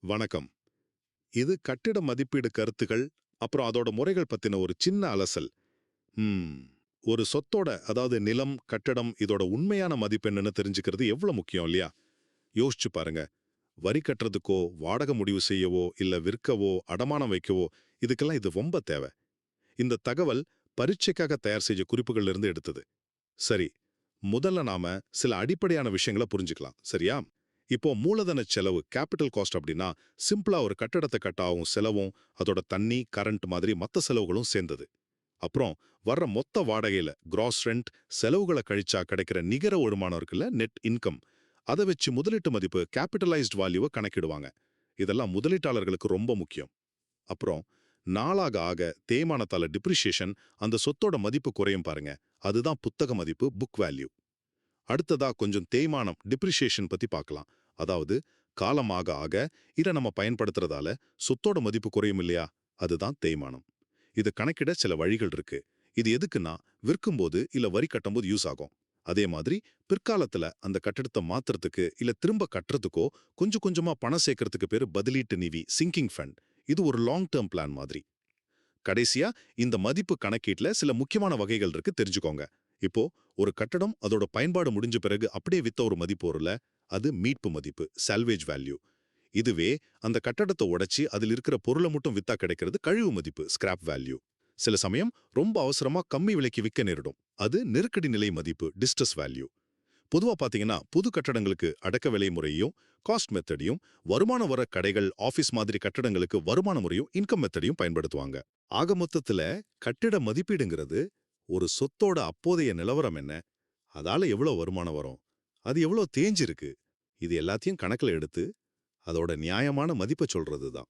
வணக்கம். இது கட்டிட மதிப்பீடு கருத்துகள், அப்புறம் அதோட முறைகள் பத்தின ஒரு சின்ன அலசல். ம். ஒரு சொத்தோட, அதாவது நிலம், கட்டடம் இதோட உண்மையான மதிப்பு என்னன்னு தெரிஞ்சுக்கிறது எவ்வளவு முக்கியம் இல்லையா? யோசிச்சு பாருங்க. வரி கட்டுறதுக்கோ, வாடகை முடிவு செய்யவோ, இல்ல விற்கவோ, அடமானம் வைக்கவோ, இதுக்கெல்லாம் இது ரொம்ப தேவை. இந்த தகவல் பரீட்சைக்காக தயார் செஞ்ச குறிப்புகள்ல இருந்து எடுத்தது. சரி, முதல்ல நாம சில அடிப்படையான விஷயங்களை புரிஞ்சுக்கலாம். சரியா? இப்போ மூலதன செலவு கேபிட்டல் காஸ்ட் அப்படின்னா சிம்பிளா ஒரு கட்டடத்தை கட்ட ஆகும் செலவும் அதோட தண்ணி கரண்ட் மாதிரி மத்த செலவுகளும் சேர்ந்தது. அப்புறம் வர்ற மொத்த வாடகையில கிராஸ் ரெண்ட் செலவுகளை கழிச்சா கிடைக்கிற நிகர வருமானம் இருக்குல்ல, நெட் இன்கம், அதை வச்சு முதலீட்டு மதிப்பு கேபிட்டலைஸ்ட் வேல்யூவை கணக்கிடுவாங்க. இதெல்லாம் முதலீட்டாளர்களுக்கு ரொம்ப முக்கியம். அப்புறம் நாளாக ஆக தேய்மானத்தால டிப்ரிசியேஷன் அந்த சொத்தோட மதிப்பு குறையும் பாருங்க. அதுதான் புத்தக மதிப்பு, புக் வேல்யூ. அடுத்ததா கொஞ்சம் தேய்மானம் டிப்ரிசியேஷன் பத்தி பார்க்கலாம். அதாவது காலமாக ஆக இதை நம்ம பயன்படுத்துறதால சொத்தோட மதிப்பு குறையும் இல்லையா, அதுதான் தேய்மானம். இது கணக்கிட சில வழிகள் இருக்கு. இது எதுக்குன்னா விற்கும்போது இல்ல வரி கட்டும்போது யூஸ் ஆகும். அதே மாதிரி பிற்காலத்துல அந்த கட்டடத்தை மாத்துறதுக்கு இல்ல திரும்ப கட்டுறதுக்கோ கொஞ்சம் கொஞ்சமா பணம் சேர்க்கறதுக்கு பேரு பதிலீட்டு நிதி, சிங்கிங் ஃபண்ட். இது ஒரு லாங் டேர்ம் பிளான் மாதிரி. கடைசியா இந்த மதிப்பு கணக்கீட்டுல சில முக்கியமான வகைகள் இருக்கு, தெரிஞ்சுக்கோங்க. இப்போ ஒரு கட்டடம் அதோட பயன்பாடு முடிஞ்ச பிறகு அப்படியே வித்த ஒரு மதிப்பு வரும்ல, அது மீட்பு மதிப்பு, சால்வேஜ் வேல்யூ. இதுவே அந்த கட்டடத்தை உடைச்சி அதில் இருக்கிற பொருளை மட்டும் வித்தா கிடைக்கிறது கழிவு மதிப்பு, ஸ்கிராப் வேல்யூ. சில சமயம் ரொம்ப அவசரமா கம்மி விலைக்கு விற்க நேரிடும், அது நெருக்கடி நிலை மதிப்பு, டிஸ்ட்ரஸ் வேல்யூ. பொதுவா பாத்தீங்கன்னா புது கட்டடங்களுக்கு அடக்க விலை முறையும் காஸ்ட் மெத்தடையும், வருமானம் வர கடைகள் ஆபீஸ் மாதிரி கட்டடங்களுக்கு வருமான முறையும் இன்கம் மெத்தடையும் பயன்படுத்துவாங்க. ஆக மொத்தத்துல கட்டிட மதிப்பீடுங்கிறது ஒரு சொத்தோட அப்போதைய நிலவரம் என்ன, அதால எவ்வளவு வருமானம் வரும், அது எவ்வளவு தேஞ்சிருக்கு, இது எல்லாத்தையும் கணக்குல எடுத்து அதோட நியாயமான மதிப்பை சொல்றதுதான்.